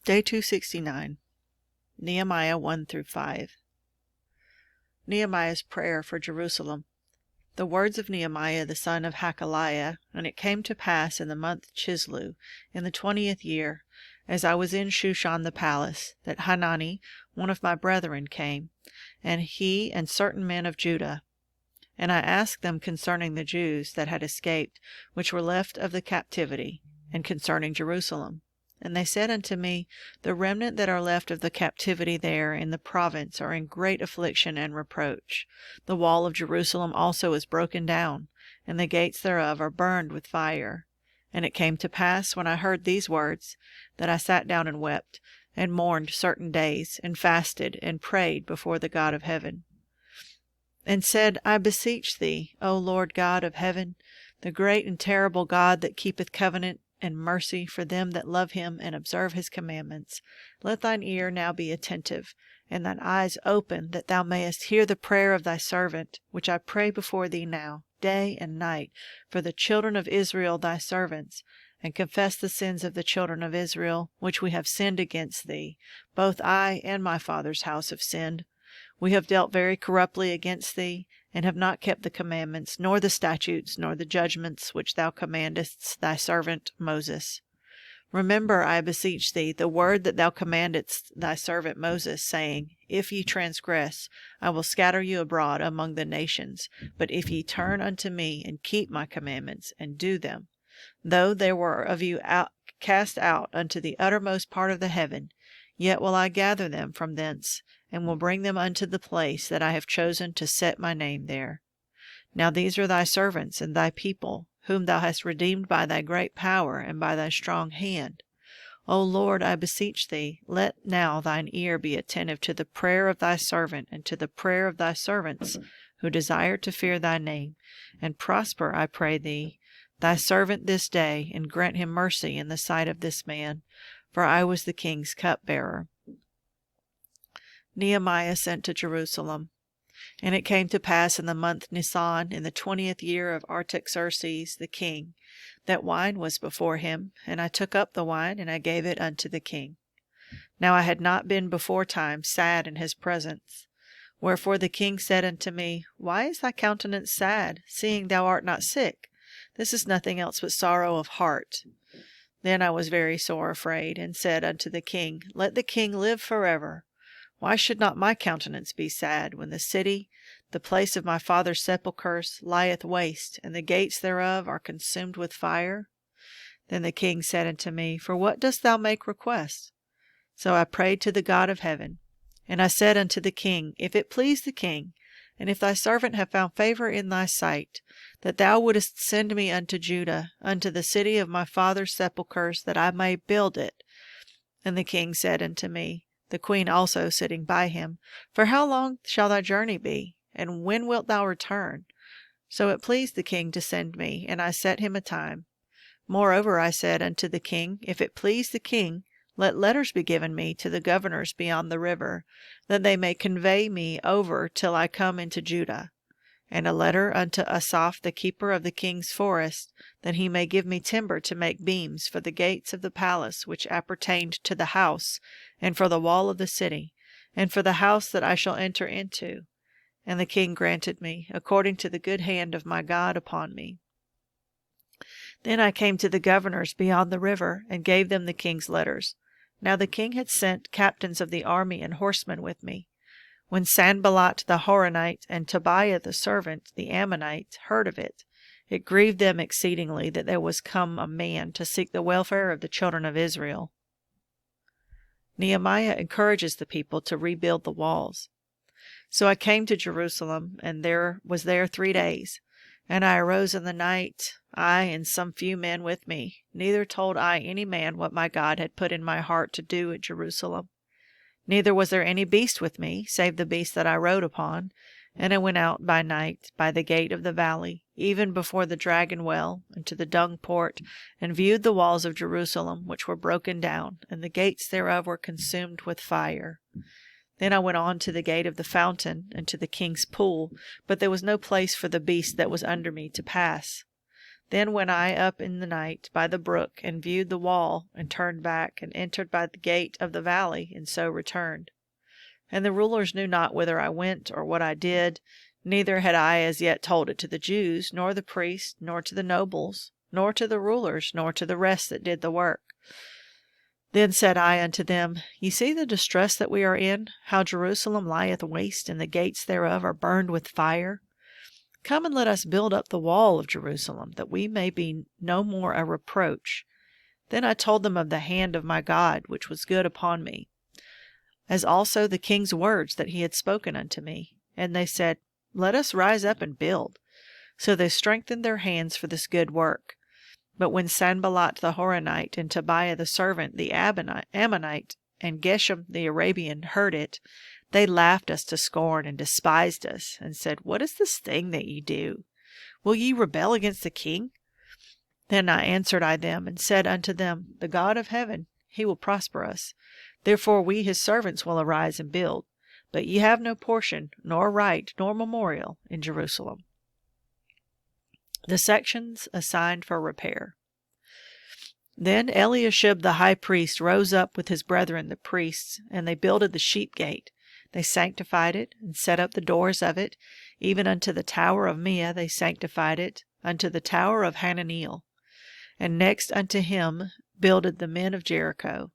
Day 269, Nehemiah 1-5. Nehemiah's prayer for Jerusalem. The words of Nehemiah the son of Hakaliah. And it came to pass in the month Chislew, in the 20th year, as I was in Shushan the palace, that Hanani, one of my brethren, came, and he and certain men of Judah. And I asked them concerning the Jews that had escaped, which were left of the captivity, and concerning Jerusalem. And they said unto me, The remnant that are left of the captivity there in the province are in great affliction and reproach. The wall of Jerusalem also is broken down, and the gates thereof are burned with fire. And it came to pass, when I heard these words, that I sat down and wept, and mourned certain days, and fasted, and prayed before the God of heaven. And said, I beseech thee, O Lord God of heaven, the great and terrible God that keepeth covenant and mercy for them that love him and observe his commandments, let thine ear now be attentive, and thine eyes open, that thou mayest hear the prayer of thy servant, which I pray before thee now, day and night, for the children of Israel thy servants, and confess the sins of the children of Israel, which we have sinned against thee. Both I and my father's house have sinned. We have dealt very corruptly against thee, and have not kept the commandments, nor the statutes, nor the judgments which thou commandest thy servant Moses. Remember, I beseech thee, the word that thou commandest thy servant Moses, saying, If ye transgress, I will scatter you abroad among the nations. But if ye turn unto me, and keep my commandments, and do them, though there were of you cast out unto the uttermost part of the heaven, yet will I gather them from thence, and will bring them unto the place that I have chosen to set my name there. Now these are thy servants and thy people, whom thou hast redeemed by thy great power and by thy strong hand. O Lord, I beseech thee, let now thine ear be attentive to the prayer of thy servant and to the prayer of thy servants, who desire to fear thy name, and prosper, I pray thee, thy servant this day, and grant him mercy in the sight of this man, for I was the king's cupbearer. Nehemiah sent to Jerusalem. And it came to pass in the month Nisan, in the 20th year of Artaxerxes the king, that wine was before him, and I took up the wine, and I gave it unto the king. Now I had not been beforetime sad in his presence. Wherefore the king said unto me, Why is thy countenance sad, seeing thou art not sick? This is nothing else but sorrow of heart. Then I was very sore afraid, and said unto the king, Let the king live forever. Why should not my countenance be sad, when the city, the place of my father's sepulchres, lieth waste, and the gates thereof are consumed with fire? Then the king said unto me, For what dost thou make request? So I prayed to the God of heaven. And I said unto the king, If it please the king, and if thy servant have found favor in thy sight, that thou wouldest send me unto Judah, unto the city of my father's sepulchres, that I may build it. And the king said unto me, the queen also sitting by him, For how long shall thy journey be, and when wilt thou return? So it pleased the king to send me, and I set him a time. Moreover I said unto the king, If it please the king, let letters be given me to the governors beyond the river, that they may convey me over till I come into Judah. And a letter unto Asaph the keeper of the king's forest, that he may give me timber to make beams for the gates of the palace which appertained to the house, and for the wall of the city, and for the house that I shall enter into. And the king granted me, according to the good hand of my God upon me. Then I came to the governors beyond the river, and gave them the king's letters. Now the king had sent captains of the army and horsemen with me. When Sanballat the Horonite and Tobiah the servant, the Ammonite, heard of it, it grieved them exceedingly that there was come a man to seek the welfare of the children of Israel. Nehemiah encourages the people to rebuild the walls. So I came to Jerusalem, and was there 3 days. And I arose in the night, I and some few men with me. Neither told I any man what my God had put in my heart to do at Jerusalem. Neither was there any beast with me, save the beast that I rode upon. And I went out by night by the gate of the valley, even before the dragon well, and to the dung port, and viewed the walls of Jerusalem, which were broken down, and the gates thereof were consumed with fire. Then I went on to the gate of the fountain, and to the king's pool, but there was no place for the beast that was under me to pass. Then went I up in the night by the brook, and viewed the wall, and turned back, and entered by the gate of the valley, and so returned. And the rulers knew not whither I went, or what I did, neither had I as yet told it to the Jews, nor the priests, nor to the nobles, nor to the rulers, nor to the rest that did the work. Then said I unto them, Ye see the distress that we are in, how Jerusalem lieth waste, and the gates thereof are burned with fire. Come and let us build up the wall of Jerusalem, that we may be no more a reproach. Then I told them of the hand of my God, which was good upon me, as also the king's words that he had spoken unto me. And they said, Let us rise up and build. So they strengthened their hands for this good work. But when Sanballat the Horonite, and Tobiah the servant, the Ammonite, and Geshem the Arabian heard it, they laughed us to scorn, and despised us, and said, What is this thing that ye do? Will ye rebel against the king? Then answered I them, and said unto them, The God of heaven, he will prosper us. Therefore we his servants will arise and build. But ye have no portion, nor right, nor memorial in Jerusalem. The sections assigned for repair. Then Eliashib the high priest rose up with his brethren the priests, and they builded the sheep gate. They sanctified it, and set up the doors of it, even unto the tower of Meah they sanctified it, unto the tower of Hananeel. And next unto him builded the men of Jericho.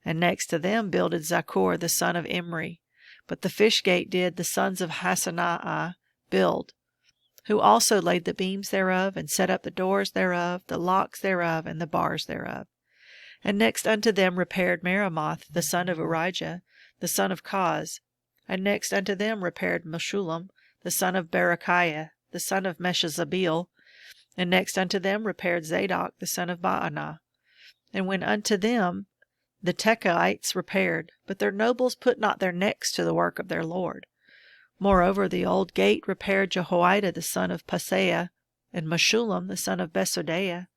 And next to them builded Zaccur the son of Imri. But the fish gate did the sons of Hassenaah build, who also laid the beams thereof, and set up the doors thereof, the locks thereof, and the bars thereof. And next unto them repaired Meremoth the son of Urijah, the son of Koz. And next unto them repaired Meshullam, the son of Berechiah, the son of Meshezabeel. And next unto them repaired Zadok, the son of Baanah. And when unto them the Tekoites repaired, but their nobles put not their necks to the work of their Lord. Moreover, the old gate repaired Jehoiada the son of Paseah, and Meshullam the son of Besodeiah.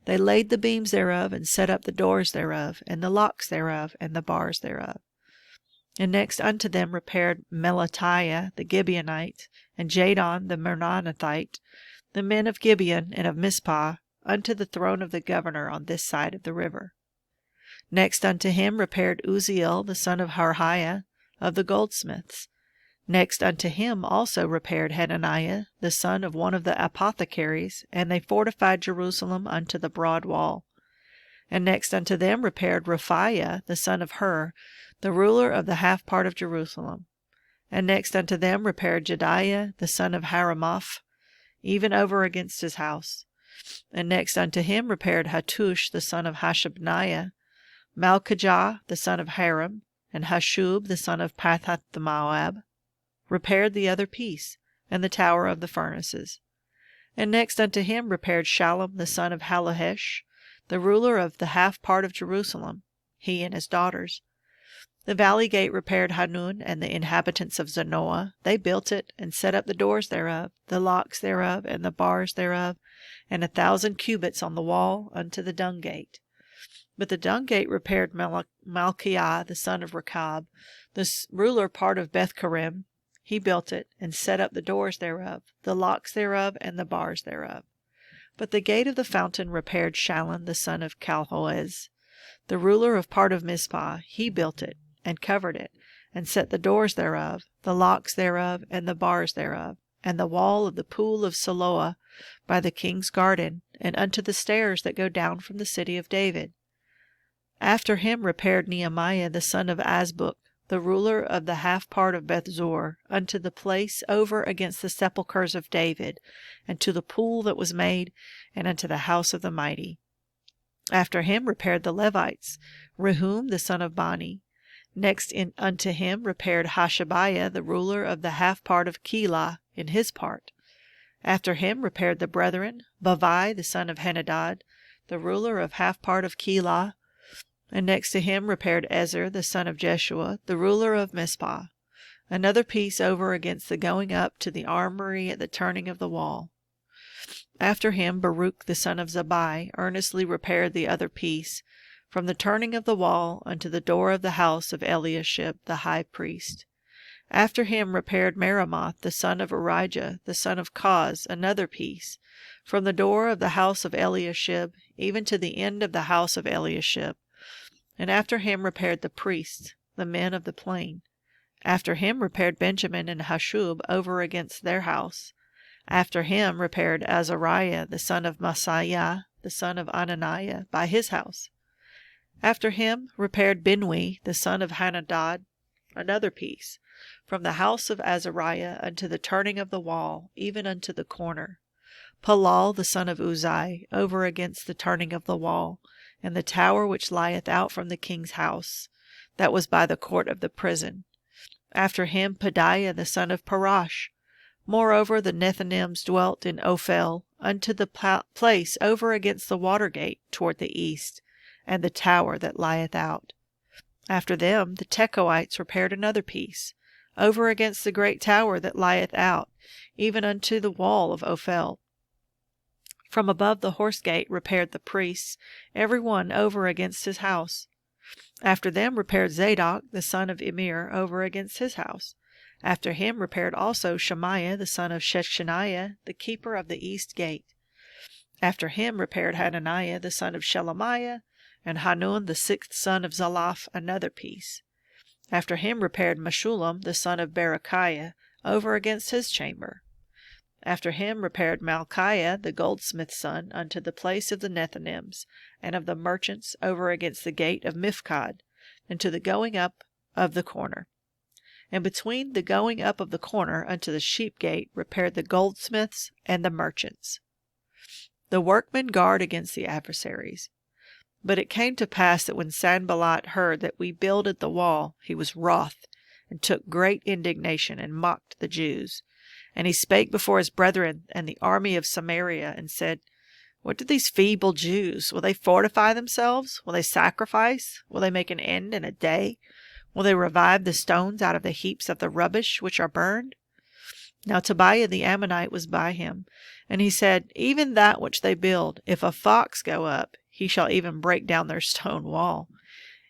They laid the beams thereof, and set up the doors thereof, and the locks thereof, and the bars thereof. And next unto them repaired Melatiah the Gibeonite, and Jadon the Meronothite, the men of Gibeon and of Mizpah, unto the throne of the governor on this side of the river. Next unto him repaired Uzziel the son of Harhiah of the goldsmiths. Next unto him also repaired Hananiah the son of one of the apothecaries, and they fortified Jerusalem unto the broad wall. And next unto them repaired Rephaiah the son of Hur, the ruler of the half part of Jerusalem. And next unto them repaired Jediah the son of Haramoth, even over against his house. And next unto him repaired Hattush the son of Hashabniah, Malchijah the son of Haram, and Hashub the son of Pathath-Moab, repaired the other piece, and the tower of the furnaces. And next unto him repaired Shallum the son of Halohesh, the ruler of the half part of Jerusalem, he and his daughters. The valley gate repaired Hanun and the inhabitants of Zanoah. They built it, and set up the doors thereof, the locks thereof, and the bars thereof, and 1,000 cubits on the wall unto the dung gate. But the dung gate repaired Malchiah the son of Rechab, the ruler part of Bethkarim. He built it, and set up the doors thereof, the locks thereof, and the bars thereof. But the gate of the fountain repaired Shallun the son of Calhoez, the ruler of part of Mizpah. He built it, and covered it, and set the doors thereof, the locks thereof, and the bars thereof, and the wall of the pool of Siloah by the king's garden, and unto the stairs that go down from the city of David. After him repaired Nehemiah the son of Azbuk, the ruler of the half part of Bethzur, unto the place over against the sepulchres of David, and to the pool that was made, and unto the house of the mighty. After him repaired the Levites, Rehum the son of Bani. Next unto him repaired Hashabiah, the ruler of the half part of Keilah, in his part. After him repaired the brethren, Bavai the son of Henadad, the ruler of half part of Keilah. And next to him repaired Ezer the son of Jeshua, the ruler of Mizpah, another piece over against the going up to the armory at the turning of the wall. After him Baruch the son of Zabai earnestly repaired the other piece, from the turning of the wall unto the door of the house of Eliashib the high priest. After him repaired Meremoth the son of Urijah, the son of Koz, another piece, from the door of the house of Eliashib, even to the end of the house of Eliashib. And after him repaired the priests, the men of the plain. After him repaired Benjamin and Hashub over against their house. After him repaired Azariah the son of Maaseiah, the son of Ananiah, by his house. After him repaired Binui the son of Hanadad, another piece, from the house of Azariah unto the turning of the wall, even unto the corner. Palal the son of Uzai, over against the turning of the wall, and the tower which lieth out from the king's house, that was by the court of the prison. After him Pedaiah the son of Parash. Moreover the Nethinims dwelt in Ophel, unto the place over against the water gate toward the east, and the tower that lieth out. After them the Tekoites repaired another piece, over against the great tower that lieth out, even unto the wall of Ophel. From above the horse gate repaired the priests, every one over against his house. After them repaired Zadok the son of Immer over against his house. After him repaired also Shemaiah the son of Shechaniah, the keeper of the east gate. After him repaired Hananiah the son of Shelemiah, and Hanun the sixth son of Zalaph another piece. After him repaired Meshullam the son of Berechiah over against his chamber. After him repaired Malchiah the goldsmith's son unto the place of the Nethinims, and of the merchants over against the gate of Mifkad, and to the going up of the corner. And between the going up of the corner unto the sheep gate repaired the goldsmiths and the merchants. The workmen guard against the adversaries. But it came to pass that when Sanballat heard that we builded the wall, he was wroth, and took great indignation, and mocked the Jews. And he spake before his brethren and the army of Samaria, and said, What do these feeble Jews? Will they fortify themselves? Will they sacrifice? Will they make an end in a day? Will they revive the stones out of the heaps of the rubbish which are burned? Now Tobiah the Ammonite was by him, and he said, Even that which they build, if a fox go up, he shall even break down their stone wall.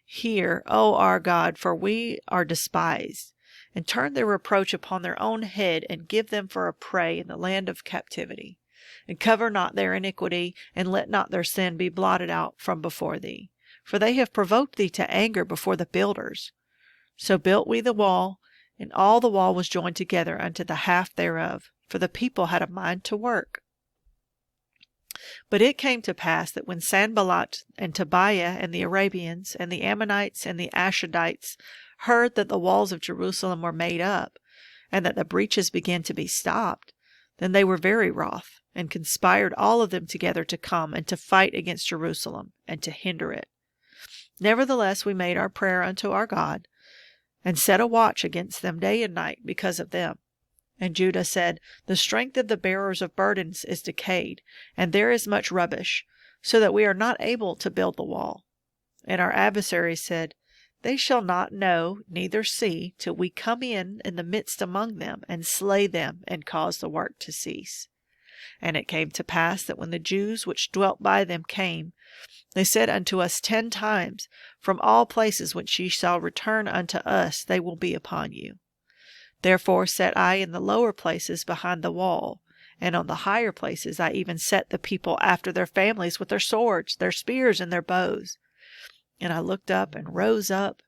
Hear, O our God, for we are despised, and turn their reproach upon their own head, and give them for a prey in the land of captivity. And cover not their iniquity, and let not their sin be blotted out from before thee. For they have provoked thee to anger before the builders. So built we the wall, and all the wall was joined together unto the half thereof, for the people had a mind to work. But it came to pass that when Sanballat and Tobiah and the Arabians and the Ammonites and the Ashdodites heard that the walls of Jerusalem were made up, and that the breaches began to be stopped, then they were very wroth, and conspired all of them together to come and to fight against Jerusalem, and to hinder it. Nevertheless we made our prayer unto our God, and set a watch against them day and night because of them. And Judah said, The strength of the bearers of burdens is decayed, and there is much rubbish, so that we are not able to build the wall. And our adversaries said, They shall not know, neither see, till we come in the midst among them, and slay them, and cause the work to cease. And it came to pass that when the Jews which dwelt by them came, they said unto us 10 times, From all places which ye shall return unto us, they will be upon you. Therefore set I in the lower places behind the wall, and on the higher places I even set the people after their families with their swords, their spears, and their bows. And I looked up and rose up,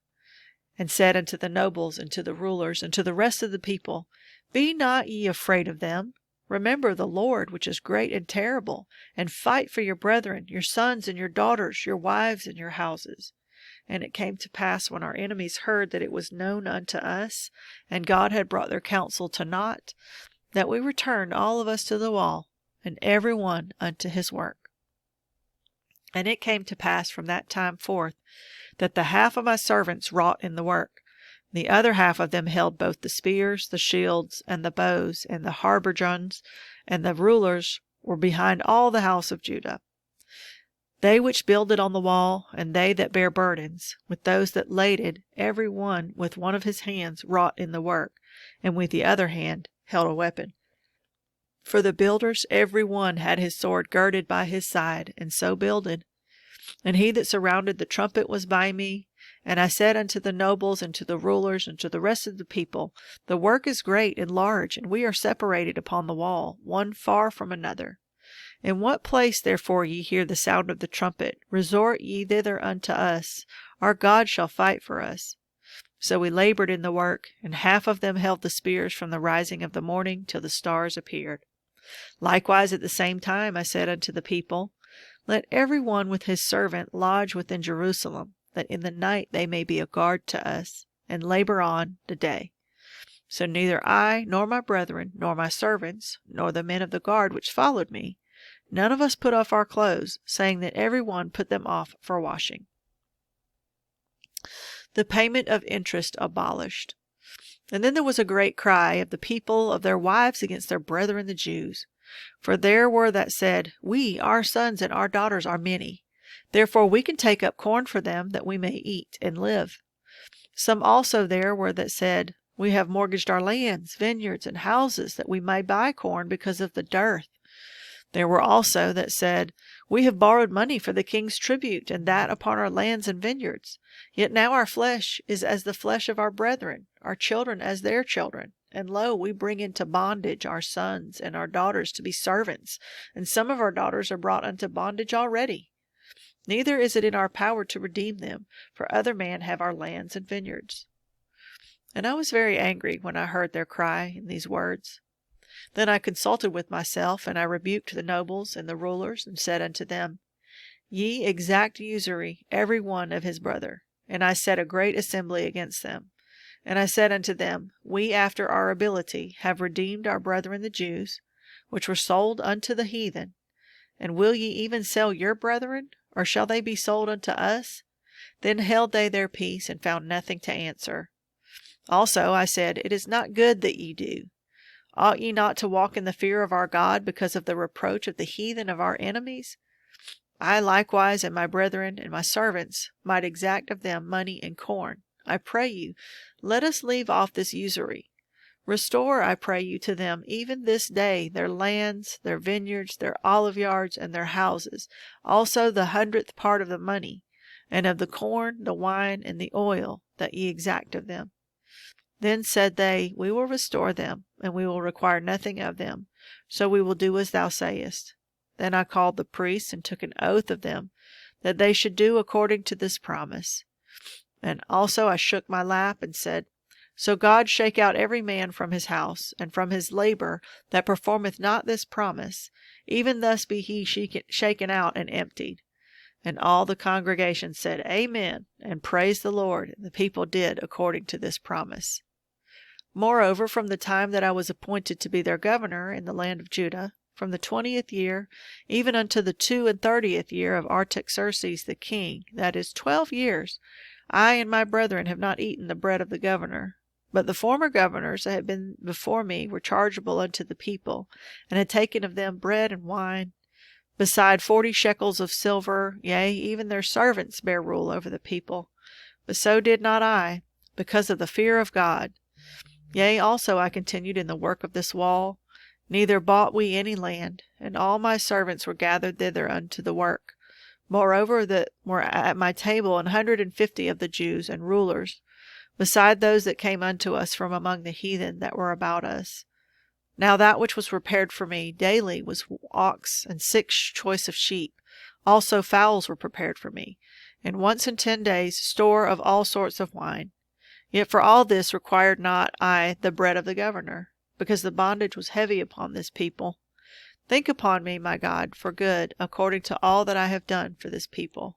and said unto the nobles, and to the rulers, and to the rest of the people, Be not ye afraid of them. Remember the Lord, which is great and terrible, and fight for your brethren, your sons and your daughters, your wives and your houses. And it came to pass when our enemies heard that it was known unto us, and God had brought their counsel to naught, that we returned all of us to the wall, and every one unto his work. And it came to pass from that time forth, that the half of my servants wrought in the work. The other half of them held both the spears, the shields, and the bows, and the habergeons, and the rulers were behind all the house of Judah. They which builded on the wall, and they that bare burdens, with those that laded, every one with one of his hands wrought in the work, and with the other hand held a weapon. For the builders every one had his sword girded by his side, and so builded. And he that surrounded the trumpet was by me. And I said unto the nobles, and to the rulers, and to the rest of the people, The work is great and large, and we are separated upon the wall, one far from another. In what place therefore ye hear the sound of the trumpet, resort ye thither unto us. Our God shall fight for us. So we labored in the work, and half of them held the spears from the rising of the morning till the stars appeared. Likewise at the same time I said unto the people, Let every one with his servant lodge within Jerusalem, that in the night they may be a guard to us, and labor on the day. So neither I, nor my brethren, nor my servants, nor the men of the guard which followed me, none of us put off our clothes, saying that every one put them off for washing. The payment of interest abolished. And then there was a great cry of the people of their wives against their brethren the Jews. For there were that said, We, our sons and our daughters, are many. Therefore we can take up corn for them, that we may eat and live. Some also there were that said, We have mortgaged our lands, vineyards, and houses, that we may buy corn because of the dearth. There were also that said, We have borrowed money for the king's tribute, and that upon our lands and vineyards. Yet now our flesh is as the flesh of our brethren, our children as their children. And lo, we bring into bondage our sons and our daughters to be servants, and some of our daughters are brought unto bondage already. Neither is it in our power to redeem them, for other men have our lands and vineyards. And I was very angry when I heard their cry in these words. Then I consulted with myself, and I rebuked the nobles and the rulers, and said unto them, Ye exact usury every one of his brother. And I set a great assembly against them. And I said unto them, We after our ability have redeemed our brethren the Jews, which were sold unto the heathen. And will ye even sell your brethren, or shall they be sold unto us? Then held they their peace, and found nothing to answer. Also I said, It is not good that ye do. Ought ye not to walk in the fear of our God, because of the reproach of the heathen of our enemies? I likewise and my brethren and my servants might exact of them money and corn. I pray you, let us leave off this usury. Restore, I pray you, to them even this day their lands, their vineyards, their olive yards, and their houses, also the 100th part of the money, and of the corn, the wine, and the oil, that ye exact of them. Then said they, We will restore them, and we will require nothing of them, so we will do as thou sayest. Then I called the priests, and took an oath of them, that they should do according to this promise. And also I shook my lap, and said, So God shake out every man from his house, and from his labor, that performeth not this promise, even thus be he shaken out and emptied. And all the congregation said, Amen, and praised the Lord, and the people did according to this promise. Moreover, from the time that I was appointed to be their governor in the land of Judah, from the 20th year, even unto the 32nd year of Artaxerxes the king, that is 12 years, I and my brethren have not eaten the bread of the governor. But the former governors that had been before me were chargeable unto the people, and had taken of them bread and wine, beside 40 shekels of silver, yea, even their servants bear rule over the people. But so did not I, because of the fear of God. Yea, also I continued in the work of this wall, neither bought we any land, and all my servants were gathered thither unto the work. Moreover, that were at my table 150 of the Jews and rulers, beside those that came unto us from among the heathen that were about us. Now that which was prepared for me daily was ox and 6 choice of sheep. Also fowls were prepared for me, and once in 10 days store of all sorts of wine. Yet for all this required not I the bread of the governor, because the bondage was heavy upon this people. Think upon me, my God, for good, according to all that I have done for this people.